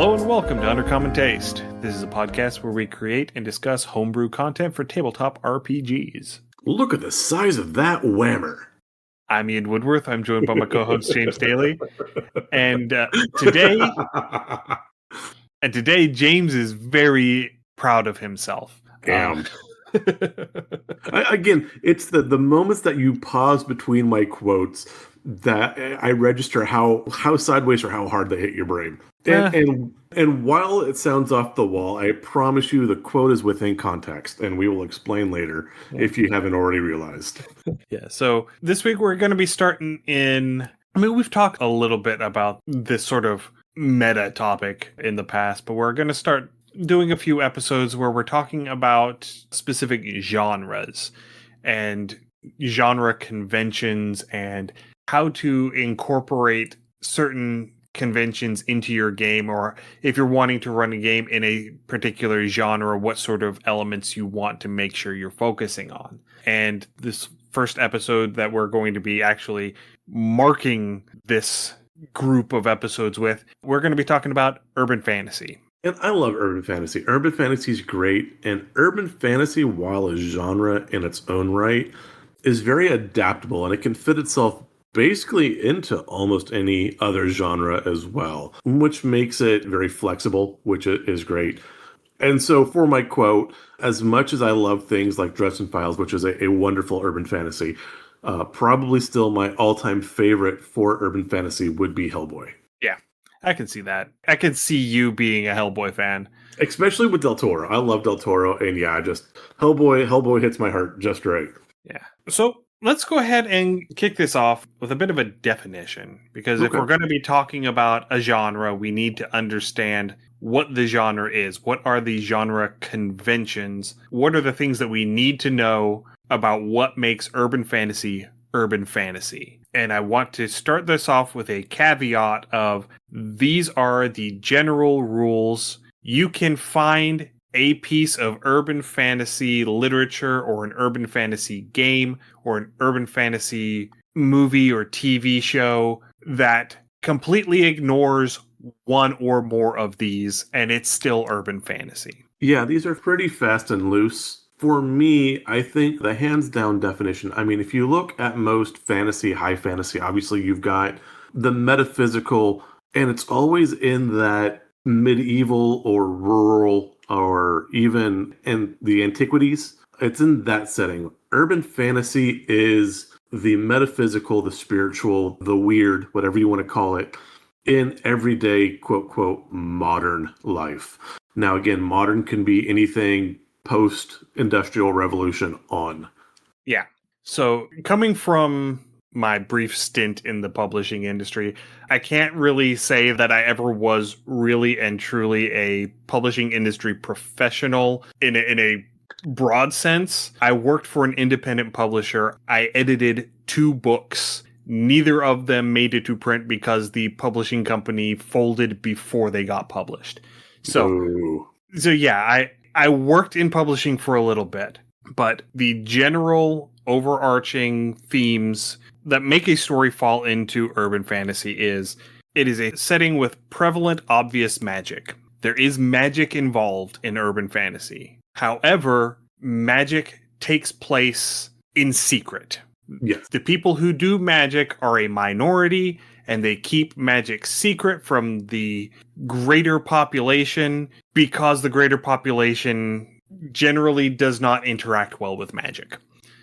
Hello and welcome to Undercommon Taste. This is a podcast where we create and discuss homebrew content for tabletop RPGs. Look at the size of that whammer. I'm Ian Woodworth. I'm joined by my co-host James Daly. And today James is very proud of himself. Again, it's the moments that you pause between my quotes that I register how sideways or how hard they hit your brain. And while it sounds off the wall, I promise you the quote is within context, and we will explain later if you haven't already realized. Yeah, so this week we're going to be starting we've talked a little bit about this sort of meta topic in the past, but we're going to start doing a few episodes where we're talking about specific genres and genre conventions and how to incorporate certain conventions into your game, or if you're wanting to run a game in a particular genre, what sort of elements you want to make sure you're focusing on. And this first episode that we're going to be actually marking this group of episodes with, we're going to be talking about urban fantasy. And I love urban fantasy. Urban fantasy is great, and urban fantasy, while a genre in its own right, is very adaptable, and it can fit itself basically into almost any other genre as well, which makes it very flexible, which is great. And so for my quote, as much as I love things like Dresden Files, which is a wonderful urban fantasy, probably still my all-time favorite for urban fantasy would be Hellboy. Yeah, I can see that. I can see you being a Hellboy fan. Especially with Del Toro. I love Del Toro, and yeah, just Hellboy hits my heart just right. Yeah. So let's go ahead and kick this off with a bit of a definition, because if we're going to be talking about a genre, we need to understand what the genre is. What are the genre conventions? What are the things that we need to know about what makes urban fantasy urban fantasy? And I want to start this off with a caveat of these are the general rules. You can find a piece of urban fantasy literature or an urban fantasy game or an urban fantasy movie or TV show that completely ignores one or more of these, and it's still urban fantasy. Yeah, these are pretty fast and loose. For me, I think the hands down definition, I mean, if you look at most fantasy, high fantasy, obviously you've got the metaphysical, and it's always in that medieval or rural or even in the antiquities. It's in that setting. Urban fantasy is the metaphysical, the spiritual, the weird, whatever you want to call it, in everyday, quote, quote, modern life. Now, again, modern can be anything post-industrial revolution on. Yeah. So coming from my brief stint in the publishing industry, I can't really say that I ever was really and truly a publishing industry professional in a broad sense. I worked for an independent publisher. I edited 2 books. Neither of them made it to print because the publishing company folded before they got published. So yeah, I worked in publishing for a little bit, but the general overarching themes that make a story fall into urban fantasy is it is a setting with prevalent, obvious magic. There is magic involved in urban fantasy. However, magic takes place in secret. Yes. The people who do magic are a minority, and they keep magic secret from the greater population because the greater population generally does not interact well with magic.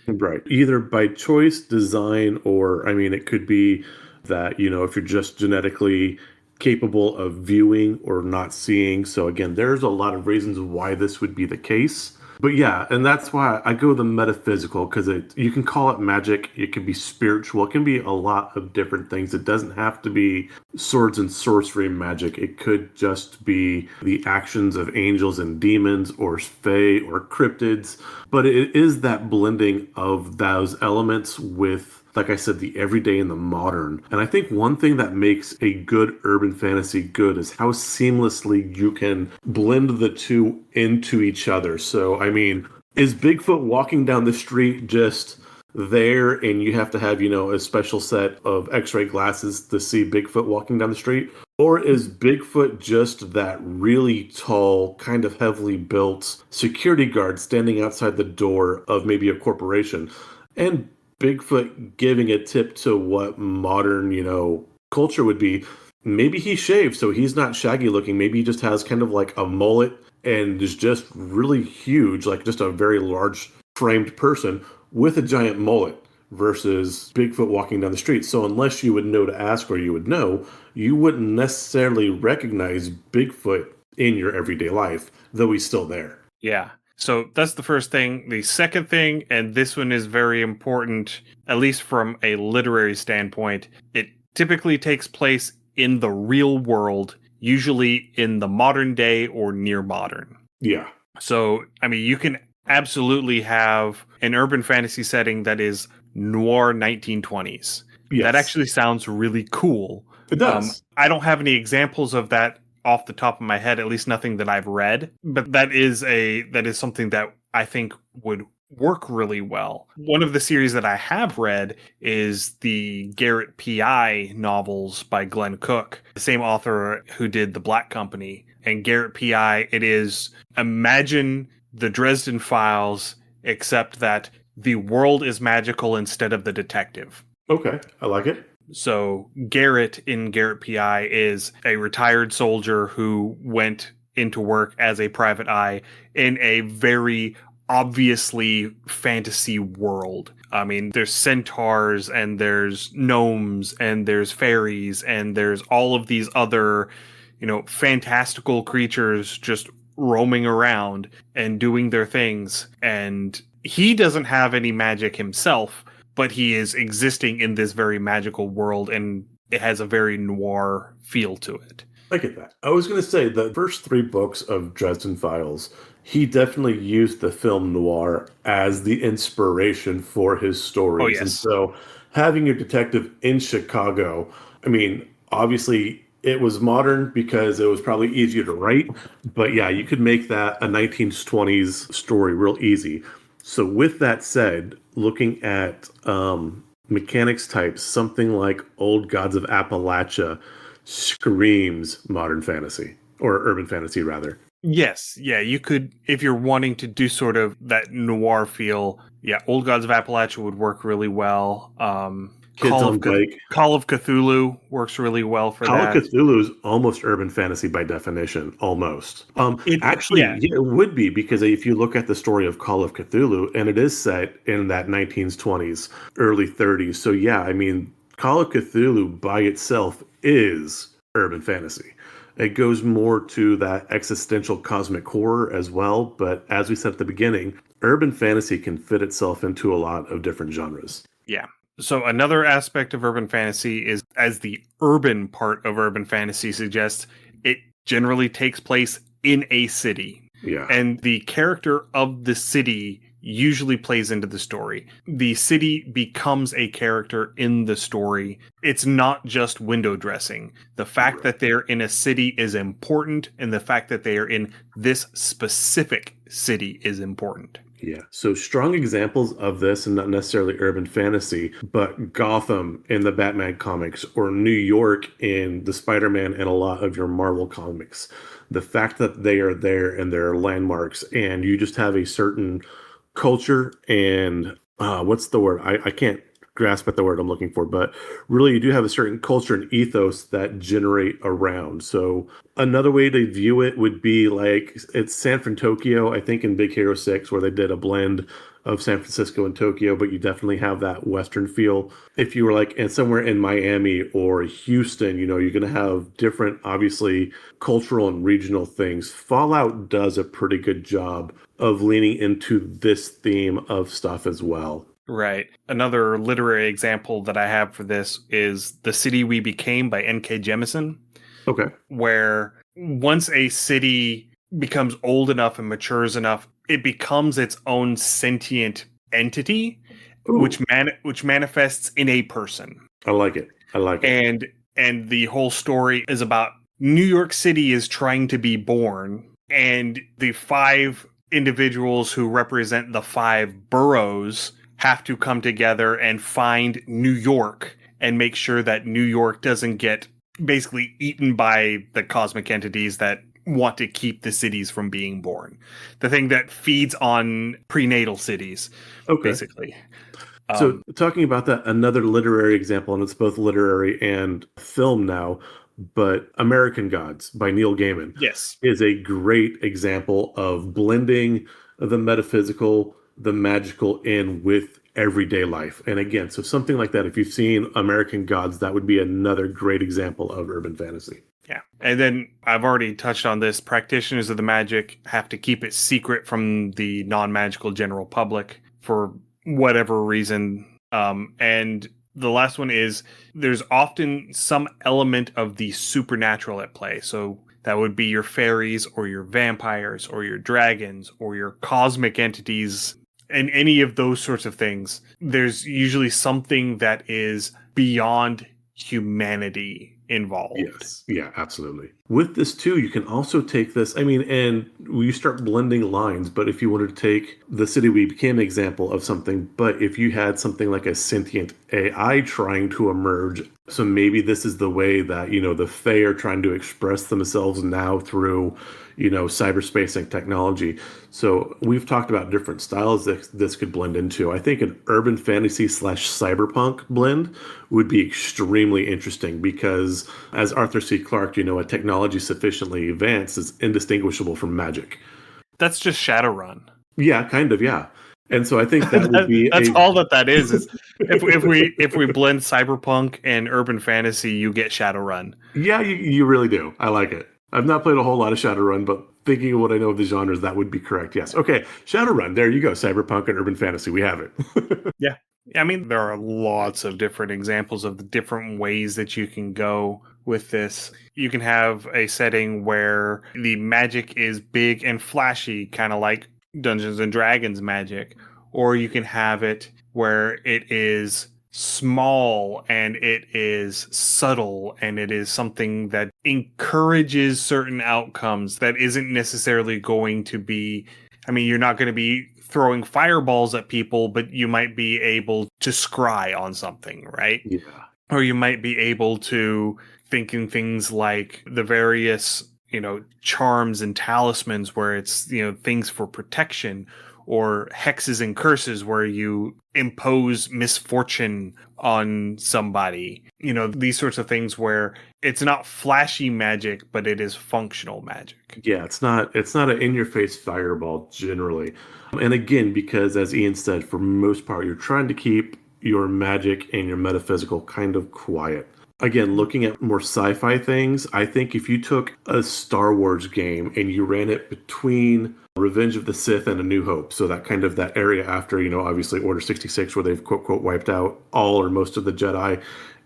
Right. Either by choice, design, or, I mean, it could be that, if you're just genetically capable of viewing or not seeing. So again, there's a lot of reasons why this would be the case. But yeah, and that's why I go the metaphysical, because you can call it magic, it can be spiritual, it can be a lot of different things. It doesn't have to be swords and sorcery magic. It could just be the actions of angels and demons or fae or cryptids. But it is that blending of those elements with, like I said, the everyday and the modern. And I think one thing that makes a good urban fantasy good is how seamlessly you can blend the two into each other. So, I mean, is Bigfoot walking down the street just there and you have to have, a special set of x-ray glasses to see Bigfoot walking down the street? Or is Bigfoot just that really tall, kind of heavily built security guard standing outside the door of maybe a corporation? And Bigfoot giving a tip to what modern, culture would be. Maybe he shaved, so he's not shaggy looking. Maybe he just has kind of like a mullet and is just really huge, like just a very large framed person with a giant mullet versus Bigfoot walking down the street. So unless you would know to ask or you would know, you wouldn't necessarily recognize Bigfoot in your everyday life, though he's still there. Yeah. So that's the first thing. The second thing, and this one is very important, at least from a literary standpoint, it typically takes place in the real world, usually in the modern day or near modern. Yeah. So, I mean, you can absolutely have an urban fantasy setting that is noir 1920s. Yes. That actually sounds really cool. It does. I don't have any examples of that off the top of my head, at least nothing that I've read, but that is something that I think would work really well. One of the series that I have read is the Garrett P.I. novels by Glenn Cook, the same author who did The Black Company. And Garrett P.I., it is, imagine the Dresden Files, except that the world is magical instead of the detective. Okay, I like it. So Garrett in Garrett P.I. is a retired soldier who went into work as a private eye in a very obviously fantasy world. I mean, there's centaurs and there's gnomes and there's fairies and there's all of these other, fantastical creatures just roaming around and doing their things. And he doesn't have any magic himself, but he is existing in this very magical world, and it has a very noir feel to it. I get that. I was going to say the first 3 books of Dresden Files, he definitely used the film noir as the inspiration for his stories. Oh, yes. And so having your detective in Chicago, I mean, obviously it was modern because it was probably easier to write, but yeah, you could make that a 1920s story real easy. So with that said, looking at mechanics types, something like Old Gods of Appalachia screams modern fantasy, or urban fantasy rather. Yes, yeah, you could, if you're wanting to do sort of that noir feel, yeah, Old Gods of Appalachia would work really well. Call of Cthulhu works really well for that. Call of Cthulhu is almost urban fantasy by definition, almost. It would be, because if you look at the story of Call of Cthulhu, and it is set in that 1920s, early 30s. So yeah, I mean, Call of Cthulhu by itself is urban fantasy. It goes more to that existential cosmic horror as well. But as we said at the beginning, urban fantasy can fit itself into a lot of different genres. Yeah. So another aspect of urban fantasy is, as the urban part of urban fantasy suggests, it generally takes place in a city. Yeah. And the character of the city usually plays into the story. The city becomes a character in the story. It's not just window dressing. The fact that they're in a city is important, and the fact that they are in this specific city is important. Yeah, so strong examples of this, and not necessarily urban fantasy, but Gotham in the Batman comics, or New York in the Spider-Man and a lot of your Marvel comics. The fact that they are there and they're landmarks, and you just have a certain culture and what's the word? I can't grasp at the word I'm looking for, but really you do have a certain culture and ethos that generate around. So another way to view it would be like it's San Francisco, I think in Big Hero 6, where they did a blend of San Francisco and Tokyo, but you definitely have that Western feel. If you were like somewhere in Miami or Houston, you're going to have different, obviously, cultural and regional things. Fallout does a pretty good job of leaning into this theme of stuff as well. Right. Another literary example that I have for this is The City We Became by N.K. Jemisin. Okay. Where once a city becomes old enough and matures enough, it becomes its own sentient entity, which manifests in a person. I like it. And the whole story is about New York City is trying to be born, and the 5 individuals who represent the 5 boroughs have to come together and find New York and make sure that New York doesn't get basically eaten by the cosmic entities that want to keep the cities from being born. The thing that feeds on prenatal cities, Okay. basically. So, talking about that, another literary example, and it's both literary and film now, but American Gods by Neil Gaiman Yes. is a great example of blending the metaphysical, the magical in with everyday life. And again, so something like that, if you've seen American Gods, that would be another great example of urban fantasy. Yeah. And then I've already touched on this. Practitioners of the magic have to keep it secret from the non-magical general public for whatever reason. And the last one is there's often some element of the supernatural at play. So that would be your fairies or your vampires or your dragons or your cosmic entities and any of those sorts of things. There's usually something that is beyond humanity involved. Yes. Yeah, absolutely. With this too, you can also take this, I mean, and you start blending lines, but if you wanted to take the city we became an example of something, but if you had something like a sentient AI trying to emerge, so maybe this is the way that, the Fae are trying to express themselves now through, cyberspace and technology. So we've talked about different styles that this could blend into. I think an urban fantasy / cyberpunk blend would be extremely interesting because, as Arthur C. Clarke, a technology sufficiently advanced is indistinguishable from magic. That's just Shadowrun. Yeah, kind of, yeah. And so I think that would be that's all that is if we blend cyberpunk and urban fantasy, you get Shadowrun. Yeah, you really do. I like it. I've not played a whole lot of Shadowrun, but thinking of what I know of the genres, that would be correct. Yes. Okay, Shadowrun. There you go. Cyberpunk and urban fantasy. We have it. Yeah. I mean, there are lots of different examples of the different ways that you can go with this. You can have a setting where the magic is big and flashy, kind of like Dungeons and Dragons magic, or you can have it where it is small and it is subtle and it is something that encourages certain outcomes that isn't necessarily going to be, I mean, you're not going to be throwing fireballs at people, but you might be able to scry on something, right? Yeah. Or you might be able to think in things like the various, charms and talismans where it's, things for protection, or hexes and curses where you impose misfortune on somebody. These sorts of things where it's not flashy magic, but it is functional magic. Yeah, it's not an in-your-face fireball generally. And again, because as Ian said, for most part, you're trying to keep your magic and your metaphysical kind of quiet. Again, looking at more sci-fi things, I think if you took a Star Wars game and you ran it between Revenge of the Sith and A New Hope, so that area after, obviously Order 66, where they've quote, quote, wiped out all or most of the Jedi,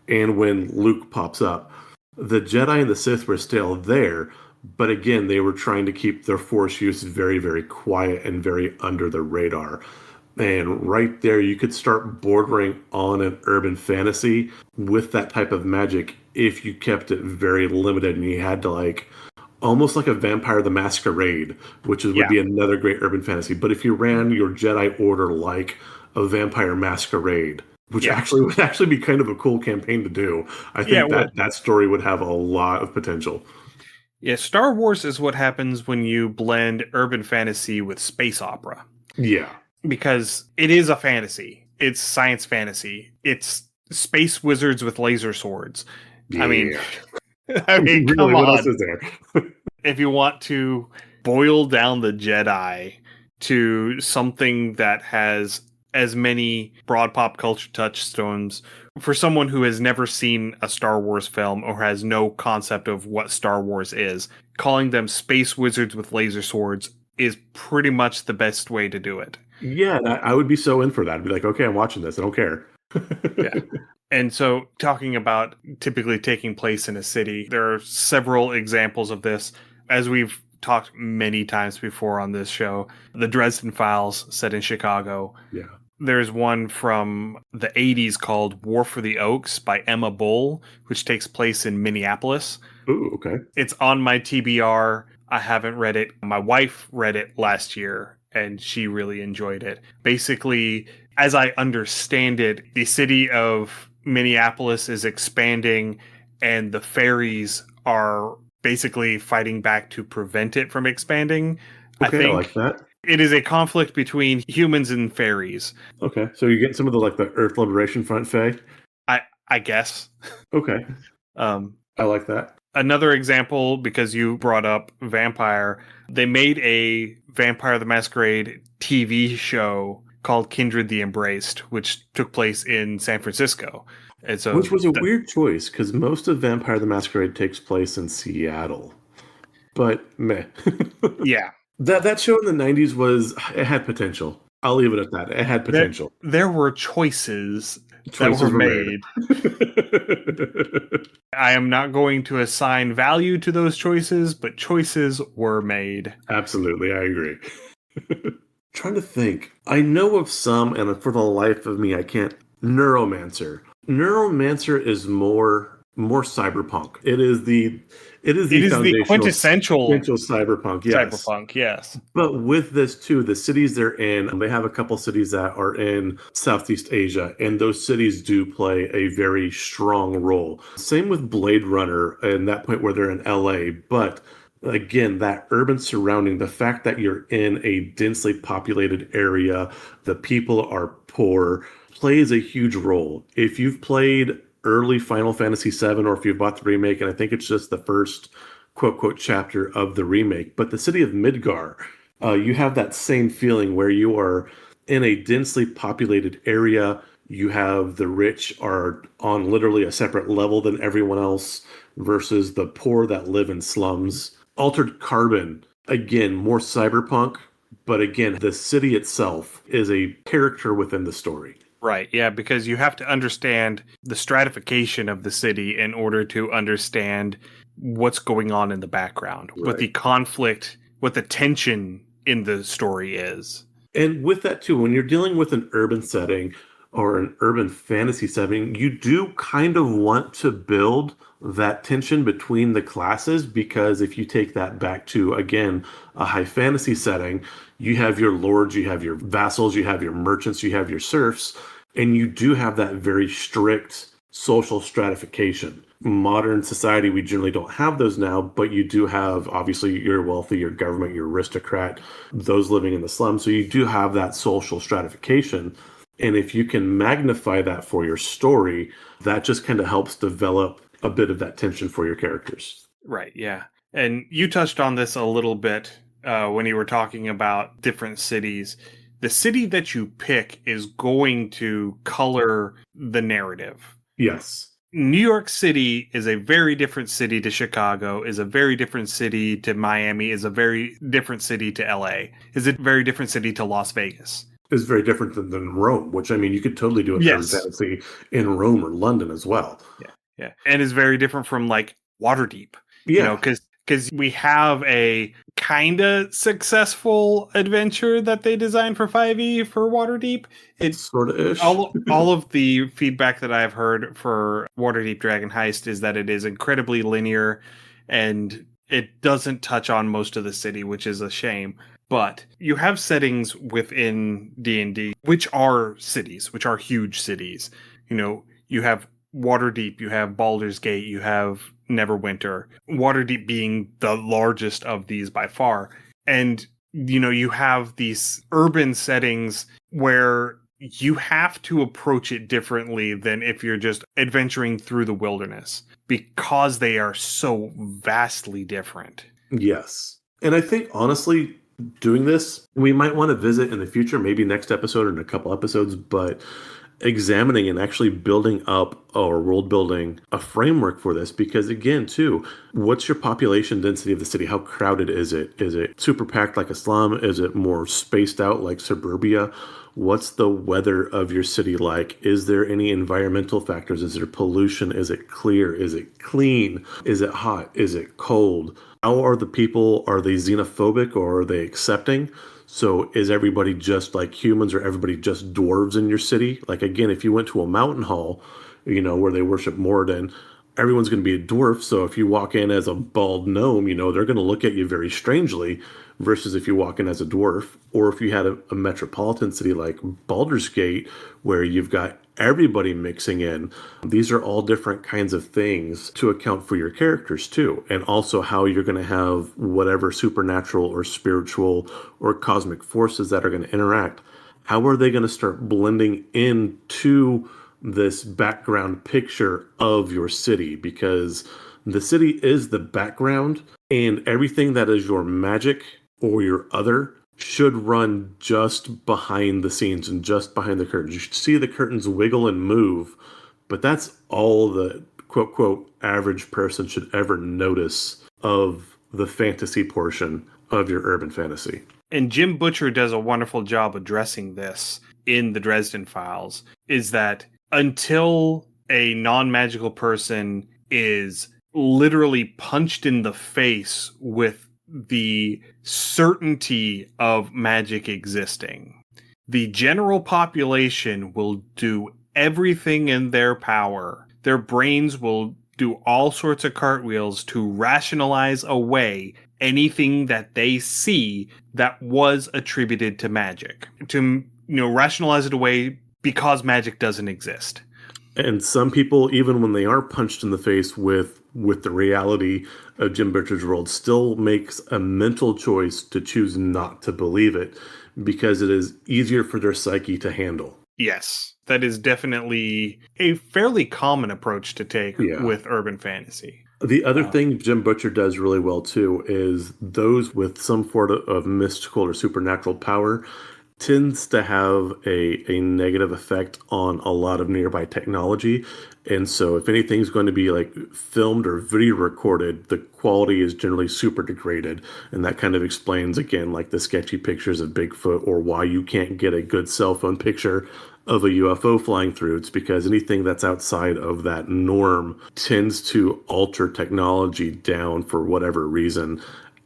and when Luke pops up, the Jedi and the Sith were still there, but again, they were trying to keep their Force use very, very quiet and very under the radar. And right there, you could start bordering on an urban fantasy with that type of magic if you kept it very limited and you had to almost like a Vampire the Masquerade, which would be another great urban fantasy. But if you ran your Jedi Order like a Vampire Masquerade, which actually would be kind of a cool campaign to do, I think that story would have a lot of potential. Yeah, Star Wars is what happens when you blend urban fantasy with space opera. Yeah. Because it is a fantasy. It's science fantasy. It's space wizards with laser swords. Yeah. I mean, really, come what on. else is there? If you want to boil down the Jedi to something that has as many broad pop culture touchstones, for someone who has never seen a Star Wars film or has no concept of what Star Wars is, calling them space wizards with laser swords is pretty much the best way to do it. Yeah, I would be so in for that. I'd be like, okay, I'm watching this. I don't care. Yeah. And so talking about typically taking place in a city, there are several examples of this. As we've talked many times before on this show, the Dresden Files set in Chicago. Yeah. There's one from the 80s called War for the Oaks by Emma Bull, which takes place in Minneapolis. Ooh, okay. It's on my TBR. I haven't read it. My wife read it last year, and she really enjoyed it. Basically, as I understand it, the city of Minneapolis is expanding, and the fairies are basically fighting back to prevent it from expanding. I Okay, I like think that. it is a conflict between humans and fairies. Okay, so you get some of the like the Earth Liberation Front Fae. I guess. Okay, Um, I like that. Another example, because you brought up vampire, they made a Vampire the Masquerade TV show called Kindred the Embraced, which took place in San Francisco. And so, Which was a weird choice because most of Vampire the Masquerade takes place in Seattle. But meh. yeah, That show in the 90s was it had potential. I'll leave it at that. It had there, potential. there were choices that were Choices were made. made. I am not going to assign value to those choices, but choices were made. Absolutely, I agree. Trying to think. I know of some, and for the life of me, I can't. Neuromancer. Neuromancer is more cyberpunk. It is the It is the foundational quintessential essential cyberpunk. Yes. cyberpunk, yes. But with this too, the cities they're in, they have a couple cities that are in Southeast Asia, and those cities do play a very strong role. Same with Blade Runner and that point where they're in LA, but again, that urban surrounding, the fact that you're in a densely populated area, the people are poor, plays a huge role. If you've played early Final Fantasy VII, or if you've bought the remake, and I think it's just the first quote quote chapter of the remake, but the city of Midgar, you have that same feeling where you are in a densely populated area. You have the rich are on literally a separate level than everyone else versus the poor that live in slums. Altered Carbon, again, more cyberpunk, but again, the city itself is a character within the story. Right, yeah, because you have to understand the stratification of the city in order to understand what's going on in the background, what the conflict, what the tension in the story is. And with that too, when you're dealing with an urban setting or an urban fantasy setting, you do kind of want to build that tension between the classes, because if you take that back to, again, a high fantasy setting, you have your lords, you have your vassals, you have your merchants, you have your serfs, and you do have that very strict social stratification. Modern society, we generally don't have those now, but you do have, obviously, your wealthy, your government, your aristocrat, those living in the slums. So you do have that social stratification. And if you can magnify that for your story, that just kind of helps develop a bit of that tension for your characters. Right, yeah. And you touched on this a little bit when you were talking about different cities. The city that you pick is going to color the narrative. Yes. New York City is a very different city to Chicago, is a very different city to Miami, is a very different city to LA, is a very different city to Las Vegas. Is very different than Rome, which, I mean, you could totally do a Yes. fantasy in Rome or London as well. Yeah. And is very different from like Waterdeep. Yeah. You know, because we have a kind of successful adventure that they designed for 5e for Waterdeep. It's sort of ish. all of the feedback that I've heard for Waterdeep Dragon Heist is that it is incredibly linear and it doesn't touch on most of the city, which is a shame. But you have settings within D&D, which are cities, which are huge cities. You know, you have Waterdeep, you have Baldur's Gate, you have Neverwinter, Waterdeep being the largest of these by far. And, you know, you have these urban settings where you have to approach it differently than if you're just adventuring through the wilderness, because they are so vastly different. Yes. And I think, honestly, doing this, we might want to visit in the future, maybe next episode or in a couple episodes, but examining and actually building up or world building a framework for this, because again too, what's your population density of the city? How crowded is it? Is it super packed like a slum? Is it more spaced out like suburbia? What's the weather of your city like? Is there any environmental factors? Is there pollution? Is it clear? Is it clean? Is it hot? Is it cold? How are the people? Are they xenophobic or are they accepting? So is everybody just like humans, or everybody just dwarves in your city? Like, again, if you went to a mountain hall, you know, where they worship Moradin, everyone's going to be a dwarf. So if you walk in as a bald gnome, they're going to look at you very strangely versus if you walk in as a dwarf. Or if you had a metropolitan city like Baldur's Gate, where you've got everybody mixing in. These are all different kinds of things to account for your characters too. And also how you're going to have whatever supernatural or spiritual or cosmic forces that are going to interact. How are they going to start blending into this background picture of your city? Because the city is the background, and everything that is your magic or your other should run just behind the scenes and just behind the curtains. You should see the curtains wiggle and move, but that's all the quote, quote, average person should ever notice of the fantasy portion of your urban fantasy. And Jim Butcher does a wonderful job addressing this in the Dresden Files, is that until a non-magical person is literally punched in the face with the certainty of magic existing, the general population will do everything in their power. Their brains will do all sorts of cartwheels to rationalize away anything that they see that was attributed to magic, to rationalize it away because magic doesn't exist. And some people, even when they are punched in the face with the reality of Jim Butcher's world, still makes a mental choice to choose not to believe it because it is easier for their psyche to handle. Yes, that is definitely a fairly common approach to take with urban fantasy. The other thing Jim Butcher does really well too is those with some sort of mystical or supernatural power tends to have a negative effect on a lot of nearby technology. And so if anything's going to be like filmed or video recorded, the quality is generally super degraded. And that kind of explains, again, like the sketchy pictures of Bigfoot or why you can't get a good cell phone picture of a UFO flying through. It's because anything that's outside of that norm tends to alter technology down for whatever reason.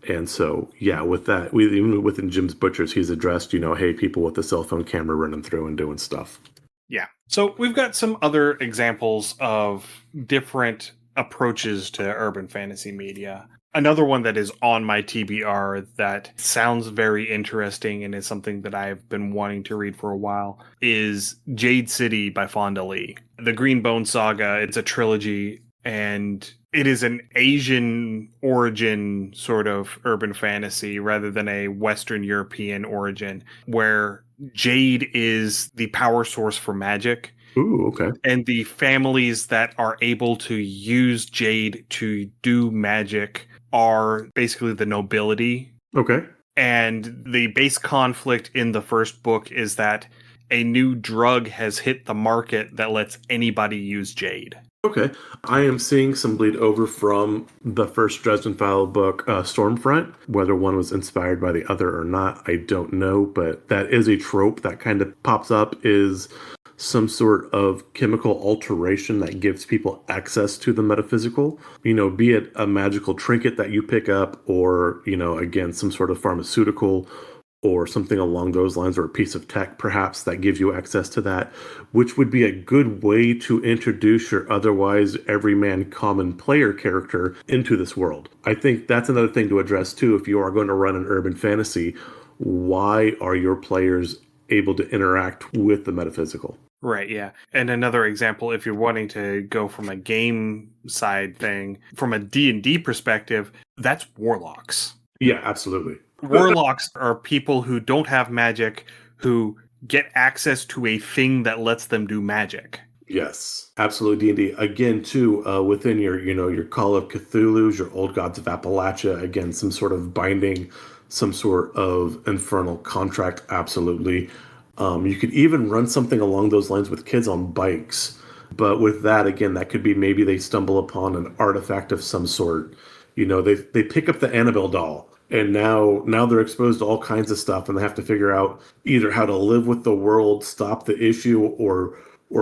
And so, with that, even within Jim's Butchers, he's addressed, hey, people with the cell phone camera running through and doing stuff. Yeah. So we've got some other examples of different approaches to urban fantasy media. Another one that is on my TBR that sounds very interesting and is something that I've been wanting to read for a while is Jade City by Fonda Lee. The Greenbone Saga, it's a trilogy, and it is an Asian origin sort of urban fantasy rather than a Western European origin, where Jade is the power source for magic. Ooh, okay. And the families that are able to use Jade to do magic are basically the nobility. Okay. And the base conflict in the first book is that a new drug has hit the market that lets anybody use Jade. Okay. I am seeing some bleed over from the first Dresden File book, Stormfront. Whether one was inspired by the other or not, I don't know. But that is a trope that kind of pops up, is some sort of chemical alteration that gives people access to the metaphysical, be it a magical trinket that you pick up or, again, some sort of pharmaceutical or something along those lines, or a piece of tech perhaps that gives you access to that, which would be a good way to introduce your otherwise everyman common player character into this world. I think that's another thing to address too. If you are going to run an urban fantasy, why are your players able to interact with the metaphysical? Right, yeah. And another example, if you're wanting to go from a game side thing, from a D&D perspective, that's warlocks. Yeah, absolutely. Warlocks are people who don't have magic, who get access to a thing that lets them do magic. Yes, absolutely. D&D again too, within your Call of Cthulhu's, your Old Gods of Appalachia, again, some sort of binding, some sort of infernal contract. Absolutely. You could even run something along those lines with kids on bikes. But with that, again, that could be maybe they stumble upon an artifact of some sort. They pick up the Annabelle doll, and now they're exposed to all kinds of stuff, and they have to figure out either how to live with the world, stop the issue, or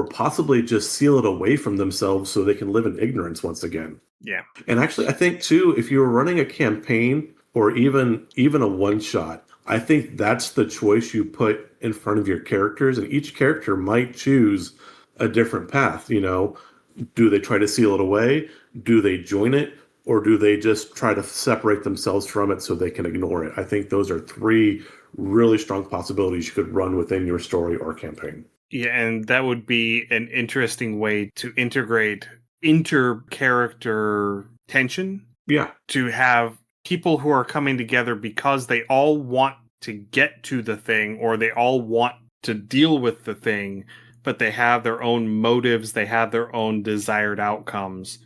possibly just seal it away from themselves so they can live in ignorance once again. Yeah. And actually, I think too, if you were running a campaign or even a one shot, I think that's the choice you put in front of your characters, and each character might choose a different path. Do they try to seal it away? Do they join it? Or do they just try to separate themselves from it so they can ignore it? I think those are three really strong possibilities you could run within your story or campaign. Yeah, and that would be an interesting way to integrate inter-character tension, Yeah. to have people who are coming together because they all want to get to the thing or they all want to deal with the thing, but they have their own motives, they have their own desired outcomes.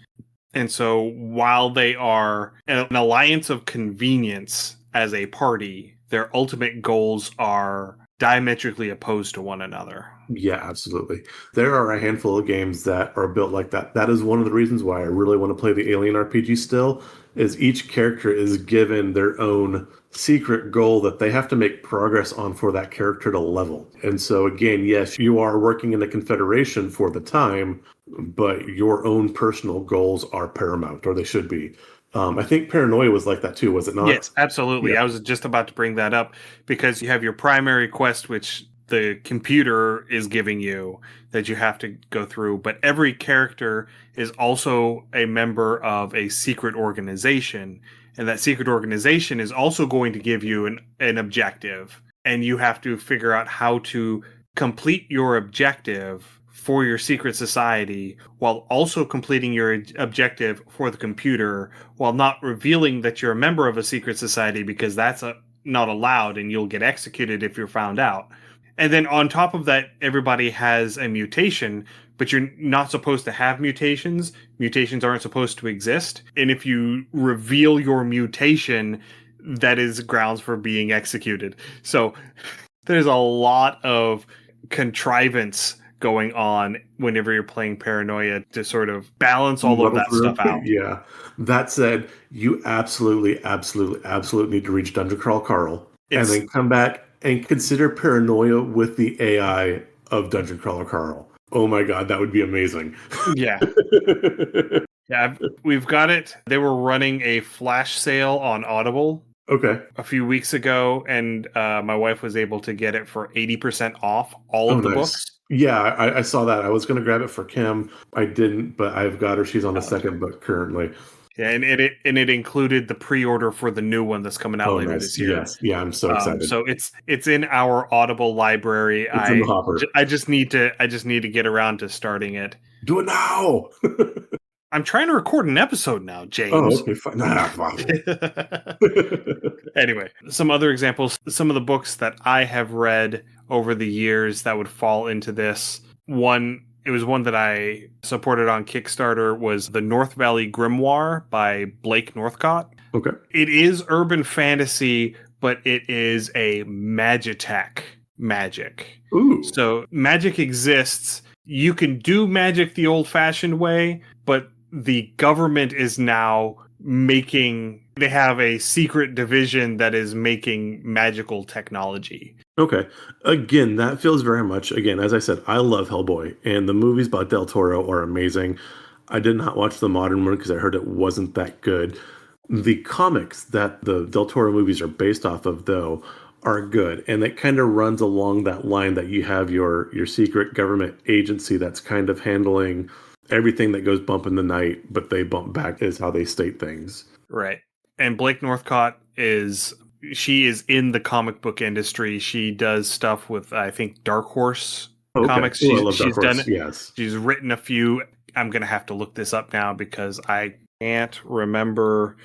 And so while they are an alliance of convenience as a party, their ultimate goals are diametrically opposed to one another. Yeah, absolutely. There are a handful of games that are built like that. That is one of the reasons why I really want to play the Alien RPG still, is each character is given their own secret goal that they have to make progress on for that character to level. And so again, yes, you are working in the Confederation for the time, but your own personal goals are paramount, or they should be. I think Paranoia was like that too, was it not? Yes, absolutely. Yeah. I was just about to bring that up because you have your primary quest, which the computer is giving you that you have to go through, but every character is also a member of a secret organization, and that secret organization is also going to give you an objective, and you have to figure out how to complete your objective for your secret society while also completing your objective for the computer while not revealing that you're a member of a secret society because that's not allowed and you'll get executed if you're found out. And then on top of that, everybody has a mutation, but you're not supposed to have mutations. Mutations aren't supposed to exist. And if you reveal your mutation, that is grounds for being executed. So there's a lot of contrivance going on whenever you're playing Paranoia to sort of balance all of Muddle that through. stuff out. Yeah. That said, you absolutely, absolutely, absolutely need to reach Dungeon Crawl Carl and It's then come back and consider Paranoia with the AI of Dungeon Crawler Carl. Oh my God, that would be amazing. yeah. Yeah, we've got it. They were running a flash sale on Audible Okay. a few weeks ago, and my wife was able to get it for 80% off all Oh, of the nice. books. Yeah, I saw that. I was going to grab it for Kim. I didn't, but I've got her. She's on the Okay. second book currently. Yeah, and it included the pre-order for the new one that's coming out Oh, later nice. this year. Yes. Yeah, I'm so excited. So it's in our Audible library. It's in the hopper. I just need to get around to starting it. Do it now. I'm trying to record an episode now, Oh, James. okay. Fine. Nah, wow. Anyway, some other examples. Some of the books that I have read over the years that would fall into this. It was one that I supported on Kickstarter, was The North Valley Grimoire by Blake Northcott. Okay. It is urban fantasy, but it is a magitech magic. Ooh. So magic exists. You can do magic the old-fashioned way, but the government is now they have a secret division that is making magical technology. Okay. Again, that feels very much, again, as I said, I love Hellboy, and the movies by Del Toro are amazing. I did not watch the modern one because I heard it wasn't that good. The comics that the Del Toro movies are based off of, though, are good. And it kind of runs along that line that you have your secret government agency that's kind of handling everything that goes bump in the night, but they bump back is how they state things. Right. And Blake Northcott she is in the comic book industry. She does stuff with, I think, Dark Horse comics. Ooh, I love Dark She's done Horse. it. Yes. She's written a few. I'm going to have to look this up now because I can't remember.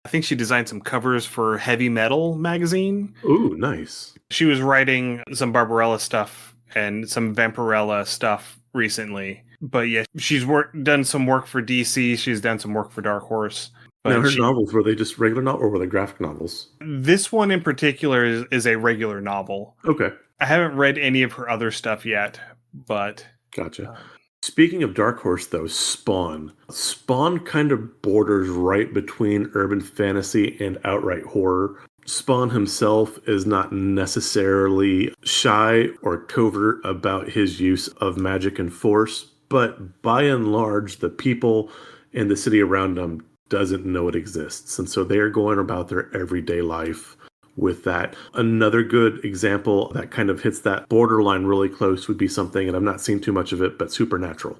I think she designed some covers for Heavy Metal magazine. Ooh, nice. She was writing some Barbarella stuff and some Vampirella stuff recently. But yeah, she's done some work for DC. She's done some work for Dark Horse. But now, her novels, were they just regular novels or were they graphic novels? This one in particular is a regular novel. Okay. I haven't read any of her other stuff yet, but... Gotcha. Speaking of Dark Horse, though, Spawn. Spawn kind of borders right between urban fantasy and outright horror. Spawn himself is not necessarily shy or covert about his use of magic and force, but by and large, the people in the city around him doesn't know it exists. And so they are going about their everyday life with that. Another good example that kind of hits that borderline really close would be something, and I'm not seeing too much of it, but Supernatural.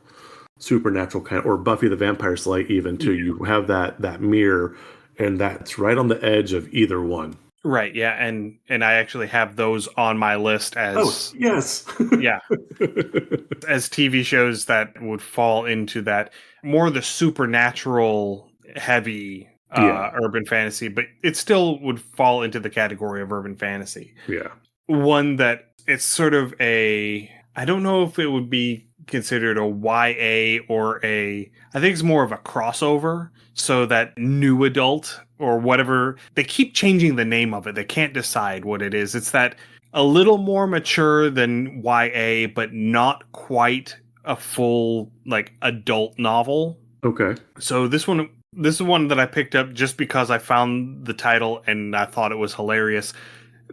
supernatural kind, or Buffy the Vampire Slayer even too. You have that mirror, and that's right on the edge of either one. Right, yeah, and I actually have those on my list Oh as yes. yeah, as TV shows that would fall into that more the supernatural heavy Yeah. urban fantasy, but it still would fall into the category of urban fantasy. Yeah. One that it's sort of a I don't know if it would be considered a YA or I think it's more of a crossover, so that new adult or whatever, they keep changing the name of it. They can't decide what it is. It's that a little more mature than YA, but not quite a full like adult novel. Okay. So this is one that I picked up just because I found the title and I thought it was hilarious.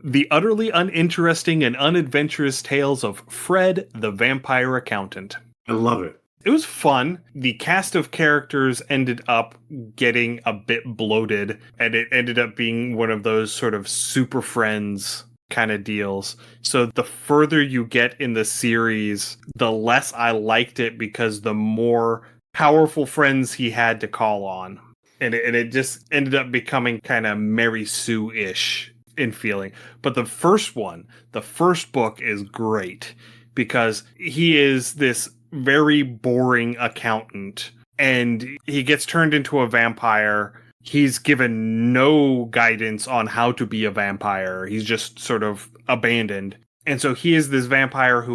The utterly uninteresting and unadventurous tales of Fred the Vampire Accountant. I love it. It was fun. The cast of characters ended up getting a bit bloated, and it ended up being one of those sort of super friends kind of deals. So the further you get in the series, the less I liked it because the more powerful friends he had to call on. And it just ended up becoming kind of Mary Sue-ish in feeling. But the first book is great because he is this very boring accountant and he gets turned into a vampire. He's given no guidance on how to be a vampire. He's just sort of abandoned. And so he is this vampire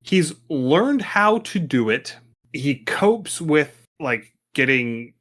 he's learned how to do it. He copes with like getting,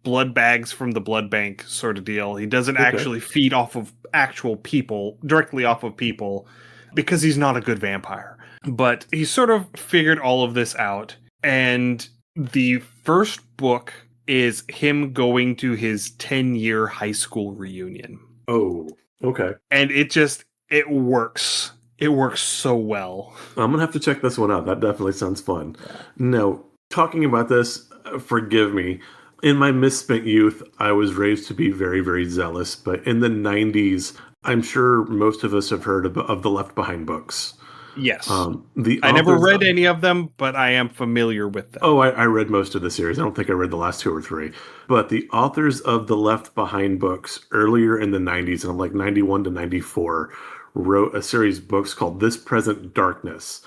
blood bags from the blood bank sort of deal. He doesn't actually feed off of actual people, directly off of people, because he's not a good vampire. But he sort of figured all of this out. And the first book is him going to his 10-year high school reunion. Oh, okay. And it works. It works so well. I'm going to have to check this one out. That definitely sounds fun. Now, talking about this, forgive me. In my misspent youth, I was raised to be very, very zealous. But in the 90s, I'm sure most of us have heard of the Left Behind books. Yes. I never read any of them, but I am familiar with them. Oh, I read most of the series. I don't think I read the last 2 or 3. But the authors of the Left Behind books earlier in the 90s, and I'm like 91 to 94, wrote a series of books called This Present Darkness.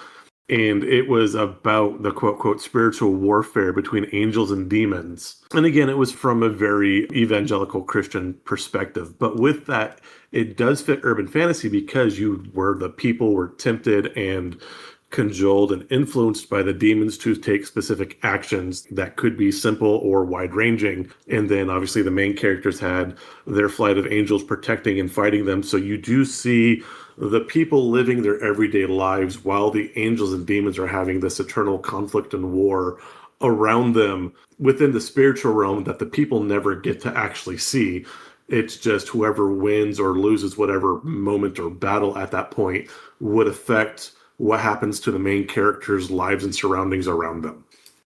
And it was about the quote-quote spiritual warfare between angels and demons. And again, it was from a very evangelical Christian perspective. But with that, it does fit urban fantasy because the people were tempted and cajoled and influenced by the demons to take specific actions that could be simple or wide-ranging. And then obviously the main characters had their flight of angels protecting and fighting them. So you do see the people living their everyday lives while the angels and demons are having this eternal conflict and war around them within the spiritual realm that the people never get to actually see. It's just whoever wins or loses whatever moment or battle at that point would affect what happens to the main characters' lives and surroundings around them.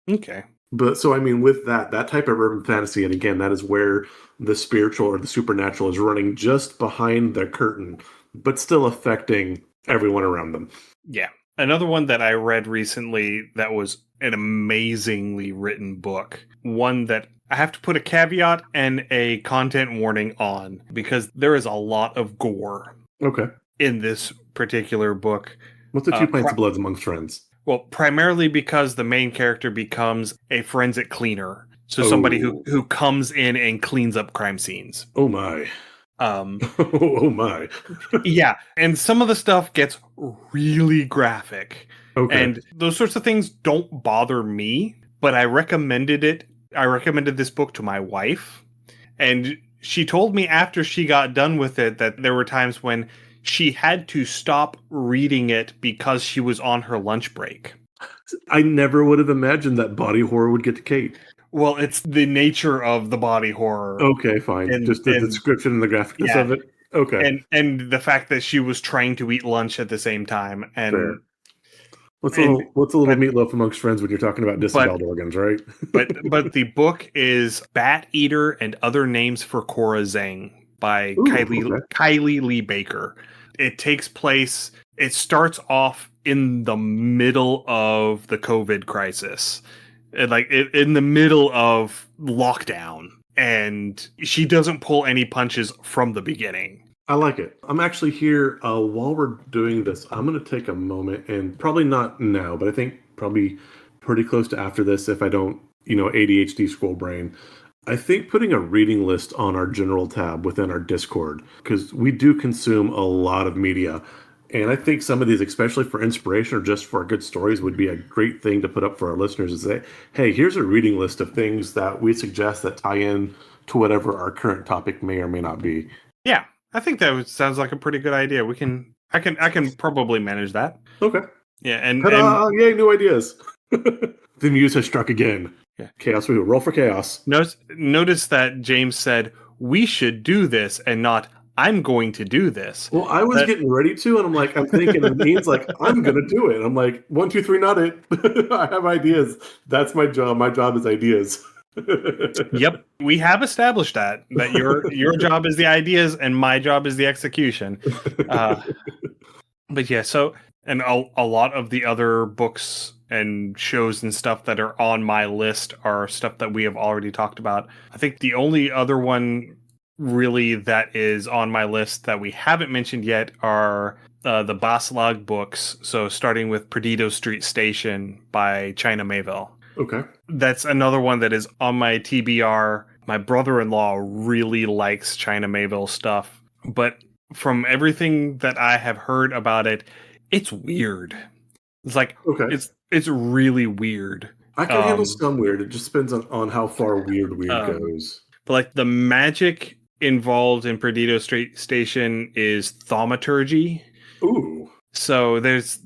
Okay. But so, I mean, with that type of urban fantasy, and again, that is where the spiritual or the supernatural is running just behind the curtain, but still affecting everyone around them. Yeah. Another one that I read recently that was an amazingly written book. One that I have to put a caveat and a content warning on because there is a lot of gore. Okay. In this particular book. What's the 2 pints of blood amongst friends? Well, primarily because the main character becomes a forensic cleaner. So somebody who comes in and cleans up crime scenes. Oh my. Oh my. Yeah. And some of the stuff gets really graphic. Okay. And those sorts of things don't bother me, but I recommended this book to my wife. And she told me after she got done with it that there were times when she had to stop reading it because she was on her lunch break. I never would have imagined that body horror would get to Kate. Well, it's the nature of the body horror. Okay, fine. Just the description and the graphicness of it. Okay. And the fact that she was trying to eat lunch at the same time. And fair. What's a little meatloaf amongst friends when you're talking about disemboweled organs, right? but the book is Bat Eater and Other Names for Cora Zhang by Kylie Lee Baker. It starts off in the middle of the COVID crisis. and like in the middle of lockdown, and she doesn't pull any punches from the beginning. I like it. I'm actually here while we're doing this. I'm going to take a moment, and probably not now, but I think probably pretty close to after this, if I don't, ADHD scroll brain. I think putting a reading list on our general tab within our Discord, because we do consume a lot of media. And I think some of these, especially for inspiration or just for good stories, would be a great thing to put up for our listeners and say, hey, here's a reading list of things that we suggest that tie in to whatever our current topic may or may not be. Yeah, I think that sounds like a pretty good idea. I can probably manage that. Okay. Yeah, and yay, new ideas. The muse has struck again. Yeah. Chaos, we will roll for chaos. Notice that James said, we should do this, and not, I'm going to do this. Well, I was getting ready to, and I'm thinking it means like, I'm going to do it. I'm like, 1, 2, 3, not it. I have ideas. That's my job. My job is ideas. Yep. We have established that your job is the ideas and my job is the execution. But yeah, so, and a lot of the other books and shows and stuff that are on my list are stuff that we have already talked about. I think the only other one really that is on my list that we haven't mentioned yet are the Basilog books. So starting with Perdido Street Station by China Mayville. Okay. That's another one that is on my TBR. My brother-in-law really likes China Mayville stuff, but from everything that I have heard about it, it's weird. It's like, okay. It's really weird. I can handle some weird. It just depends on how far weird goes. But like the magic involved in Perdido Street Station is thaumaturgy. Ooh. So there's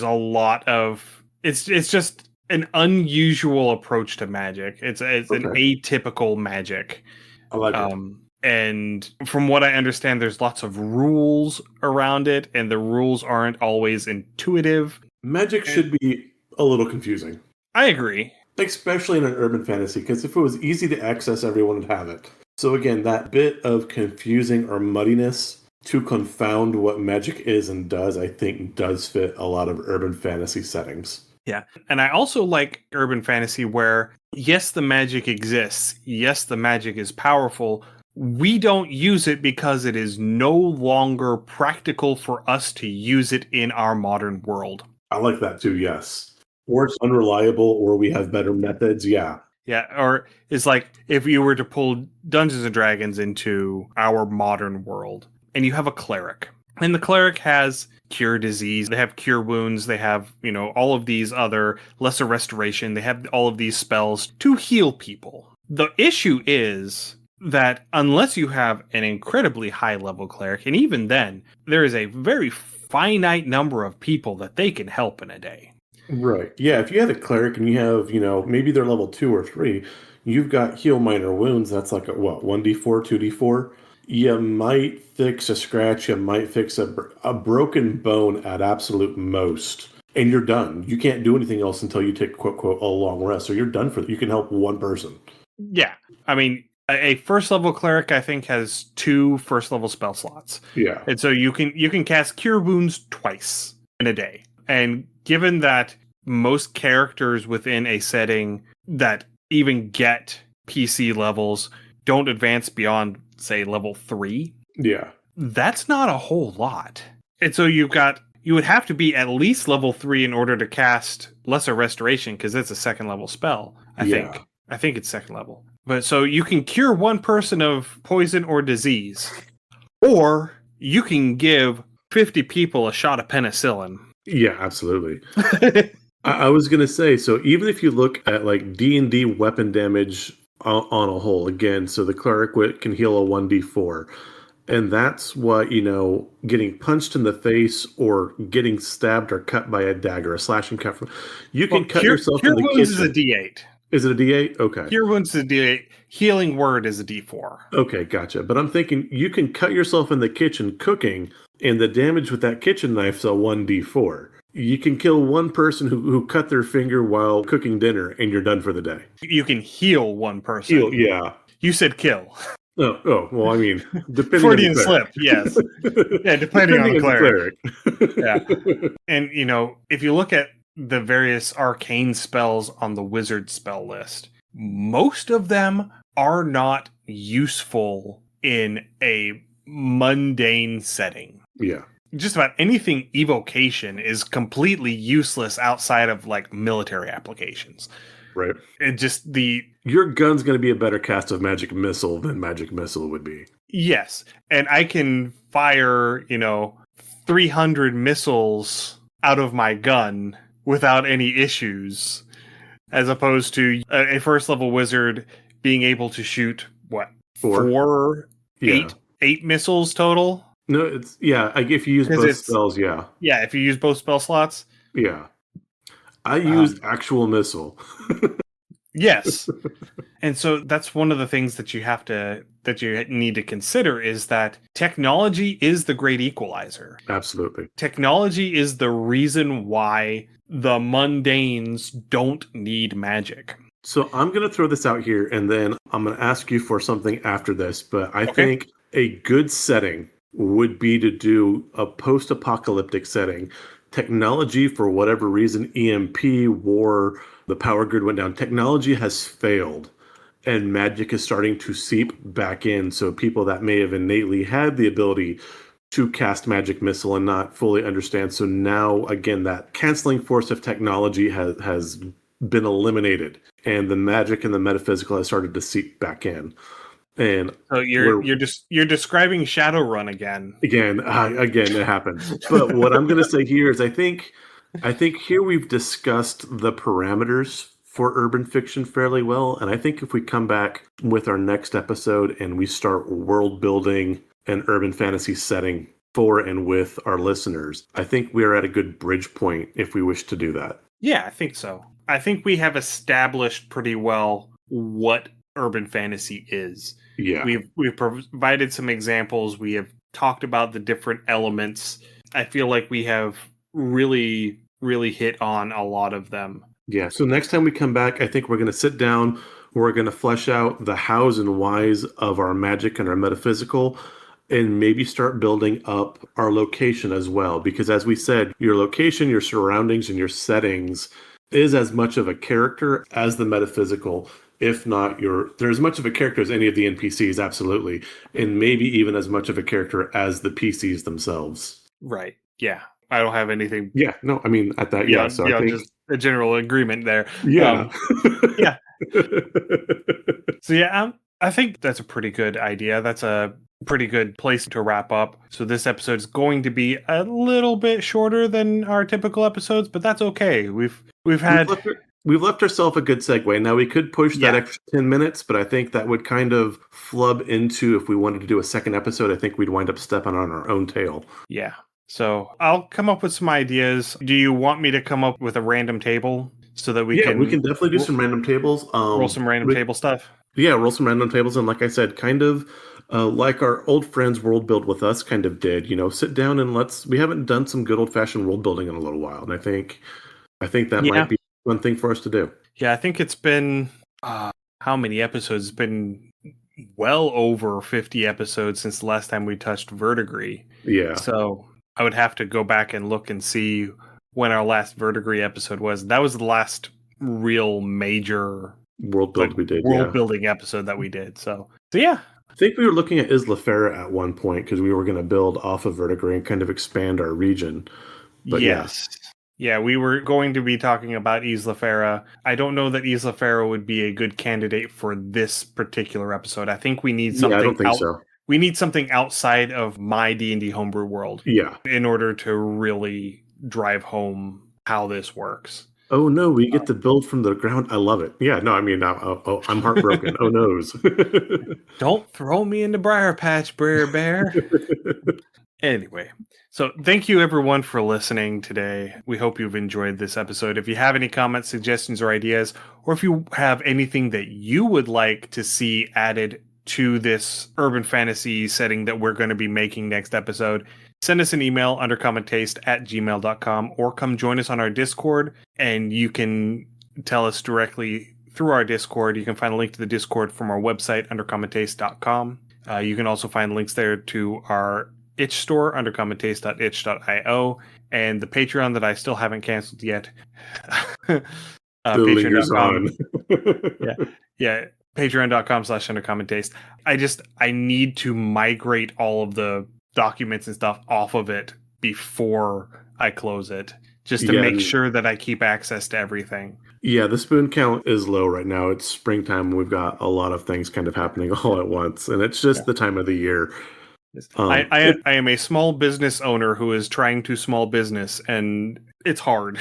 a lot of it's just an unusual approach to magic. It's an atypical magic. I like it. And from what I understand, there's lots of rules around it, and the rules aren't always intuitive. Magic should be a little confusing. I agree. Especially in an urban fantasy, because if it was easy to access, everyone would have it. So again, that bit of confusing or muddiness to confound what magic is and does, I think does fit a lot of urban fantasy settings. Yeah. And I also like urban fantasy where, yes, the magic exists. Yes, the magic is powerful. We don't use it because it is no longer practical for us to use it in our modern world. I like that too, yes. Or it's unreliable, or we have better methods, yeah. Yeah, or it's like if you were to pull Dungeons & Dragons into our modern world, and you have a cleric. And the cleric has cure disease, they have cure wounds, they have, all of these other lesser restoration, they have all of these spells to heal people. The issue is that unless you have an incredibly high level cleric, and even then, there is a very finite number of people that they can help in a day. Right. Yeah, if you had a cleric and you have, maybe they're level 2 or 3, you've got heal minor wounds, that's like 1d4, 2d4. You might fix a scratch, you might fix a broken bone at absolute most, and you're done. You can't do anything else until you take, quote, quote, a long rest. So you're done you can help one person. Yeah. I mean, a first level cleric, I think, has 2 first level spell slots. Yeah. And so you can cast cure wounds twice in a day. And given that most characters within a setting that even get PC levels don't advance beyond, say, level 3. Yeah. That's not a whole lot. And so you would have to be at least level 3 in order to cast Lesser Restoration, because it's a second level spell, I think. I think it's second level. But so you can cure one person of poison or disease, or you can give 50 people a shot of penicillin. Yeah, absolutely. I was going to say, so even if you look at like D&D weapon damage on a whole, again, so the cleric can heal a 1d4. And that's what, getting punched in the face or getting stabbed or cut by a dagger, a slashing cut from... You can cut yourself in the kitchen. Cure wounds is a D8. Is it a D8? Okay. Cure wounds is a D8. Healing word is a D4. Okay, gotcha. But I'm thinking you can cut yourself in the kitchen cooking, and the damage with that kitchen knife's a 1d4. You can kill one person who cut their finger while cooking dinner, and you're done for the day. You can heal one person. Heal, yeah. You said kill. Oh, well, I mean, depending Freudian on the slip, yes. Yeah, depending on the cleric. Yeah. And, if you look at the various arcane spells on the wizard spell list, most of them are not useful in a mundane setting. Yeah. Just about anything evocation is completely useless outside of like military applications. Right. It just Your gun's going to be a better cast of magic missile than magic missile would be. yes, and I can fire 300 missiles out of my gun without any issues, as opposed to a first level wizard being able to shoot what, four, Yeah. eight missiles total. No, it's like if you use 'Cause both it's- spells, yeah. Yeah, if you use both spell slots. Yeah. I used actual missile. Yes. And so that's one of the things that you need to consider is that technology is the great equalizer. Absolutely. Technology is the reason why the mundanes don't need magic. So I'm going to throw this out here and then I'm going to ask you for something after this, but I think a good setting would be to do a post-apocalyptic setting. Technology, for whatever reason, EMP, war, the power grid went down. Technology has failed and magic is starting to seep back in. So people that may have innately had the ability to cast magic missile and not fully understand. So now, again, that canceling force of technology has been eliminated and the magic and the metaphysical has started to seep back in. And so you're describing Shadowrun again. Again, it happens. But what I'm going to say here is I think here we've discussed the parameters for urban fiction fairly well. And I think if we come back with our next episode and we start world building an urban fantasy setting for and with our listeners, I think we are at a good bridge point if we wish to do that. Yeah, I think so. I think we have established pretty well what urban fantasy is. Yeah. We've provided some examples. We have talked about the different elements. I feel like we have really, really hit on a lot of them. Yeah. So next time we come back, I think we're going to sit down. We're going to flesh out the hows and whys of our magic and our metaphysical, and maybe start building up our location as well. Because as we said, your location, your surroundings, and your settings is as much of a character as the metaphysical. If not, they're as much of a character as any of the NPCs, absolutely. And maybe even as much of a character as the PCs themselves. Right. Yeah. I don't have anything. Yeah. No, I mean, at that, yeah. So I think just a general agreement there. Yeah. Yeah. So yeah, I think that's a pretty good idea. That's a pretty good place to wrap up. So this episode is going to be a little bit shorter than our typical episodes, but that's okay. We've left ourselves a good segue. Now we could push that extra 10 minutes, but I think that would kind of flub into, if we wanted to do a second episode, I think we'd wind up stepping on our own tail. Yeah. So I'll come up with some ideas. Do you want me to come up with a random table so that we can... Yeah, we can definitely do some random tables. Roll some random table stuff? Yeah, roll some random tables. And like I said, kind of like our old friends World Build With Us kind of did, sit down and we haven't done some good old-fashioned world building in a little while. And I think that might be one thing for us to do. Yeah, I think it's been how many episodes? It's been well over 50 episodes since the last time we touched Verdigris. Yeah. So I would have to go back and look and see when our last Verdigris episode was. That was the last real major world building episode that we did. So yeah. I think we were looking at Isla Fera at one point because we were going to build off of Verdigris and kind of expand our region. But yes. Yeah, we were going to be talking about Isla Fera. I don't know that Isla Fera would be a good candidate for this particular episode. I think we need something. I don't think so. We need something outside of my D&D homebrew world. Yeah. In order to really drive home how this works. Oh no, we get to build from the ground. I love it. Yeah, no, I mean, I'm heartbroken. Oh noes. Don't throw me in the briar patch, Brer Bear. Anyway, so thank you everyone for listening today. We hope you've enjoyed this episode. If you have any comments, suggestions, or ideas, or if you have anything that you would like to see added to this urban fantasy setting that we're going to be making next episode, send us an email under commontaste@gmail.com or come join us on our Discord, and you can tell us directly through our Discord. You can find a link to the Discord from our website under commontaste.com. You can also find links there to our itch store, undercommentaste.itch.io, and the Patreon that I still haven't canceled yet. Still lingers Patreon.com. on. Yeah. Patreon.com/undercommentaste. I need to migrate all of the documents and stuff off of it before I close it, just to Yeah, make sure that I keep access to everything. yeah, the spoon count is low right now. It's springtime. We've got a lot of things kind of happening all at once, and it's just Yeah. the time of the year. I am a small business owner who is trying to small business, and it's hard.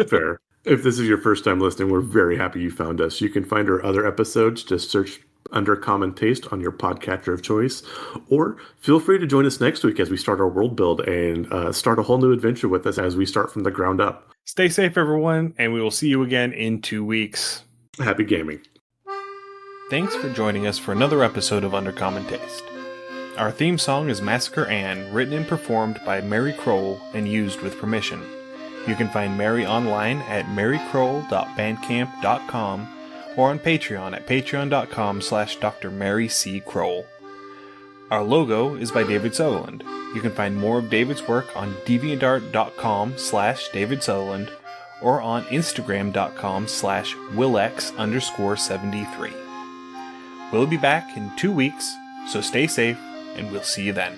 Fair. If this is your first time listening, we're very happy you found us. You can find our other episodes. Just search Under Common Taste on your podcatcher of choice, or feel free to join us next week as we start our world build and start a whole new adventure with us as we start from the ground up. Stay safe, everyone, and we will see you again in 2 weeks. Happy gaming. Thanks for joining us for another episode of Under Common Taste. Our theme song is Massacre Anne, written and performed by Mary Kroll and used with permission. You can find Mary online at marykroll.bandcamp.com or on Patreon at patreon.com/Dr. Mary C. Kroll. Our logo is by David Sutherland. You can find more of David's work on deviantart.com/David Sutherland or on instagram.com/Willex_73. We'll be back in 2 weeks, so stay safe and we'll see you then.